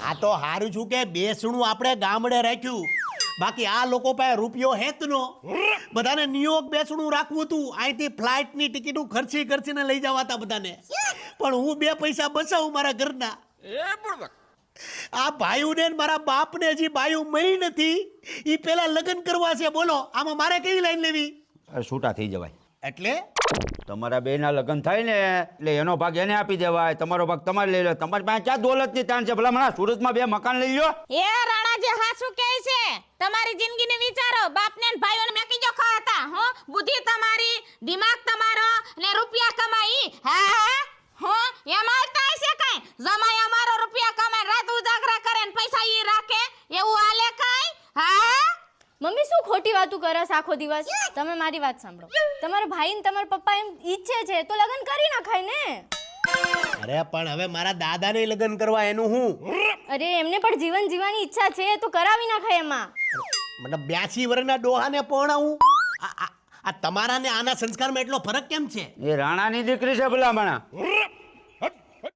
આ તો હારું છું કે બેસણું આપણે ગામડે રાખ્યું, બાકી આ લોકો પાસે રૂપિયો હેતનો બધાને ન્યુયોર્ક બેસણું રાખવું હતું, અહીંથી ફ્લાઇટની ટિકિટો ખર્ચીને લઈ જવાતા બધાને, પણ હું 2 પૈસા બચાવું મારા ઘરના. આ ભાઈઓને મારા બાપને હજી બાયું મળી નથી, એ પેલા લગ્ન કરવા છે. બોલો આમાં મારે કઈ લાઈન લેવી? છૂટા થઈ જવાય. એટલે તમારા બેના લગ્ન થાય ને એટલે એનો ભાગ એને આપી દેવાય, તમારો ભાગ તમારે લઈ લો. તમારી પાસે ક્યાં દોલતની તાણ છે? ભલા મને સુરતમાં 2 મકાન લઈ લો. એ રાણાજી હાસુ કહે છે, તમારી જિંદગીને વિચારો. બાપને ને ભાઈઓને મેકી જો ખાતા હો. બુદ્ધિ તમારી, દિમાગ તમારો ને રૂપિયા કમાઈ. હા હો એમાં થાય છે કઈ? જમાઈ અમારો રૂપિયા કમાઈ રાત ઉજાગરા કરે ને પૈસા ઈ રાખે, એવું હાલે કઈ? હા મમ્મી શું ખોટી વાતું કરસ આખો દિવસ? તમે મારી વાત સાંભળો. તમારા ભાઈ ને તમારા પપ્પા એમ ઈચ્છે છે તો લગ્ન કરી નાખાય ને. અરે પણ હવે મારા દાદાને લગ્ન કરવા એનું હું? અરે એમને પણ જીવન જીવવાની ઈચ્છા છે તો કરાવી નાખાય એમાં. મતલબ 82 વર્ષના ડોહાને પરણાવું? આ તમારા ને આના સંસ્કારમાં એટલો ફરક કેમ છે? એ રાણાની દીકરી છે ભલા મણા.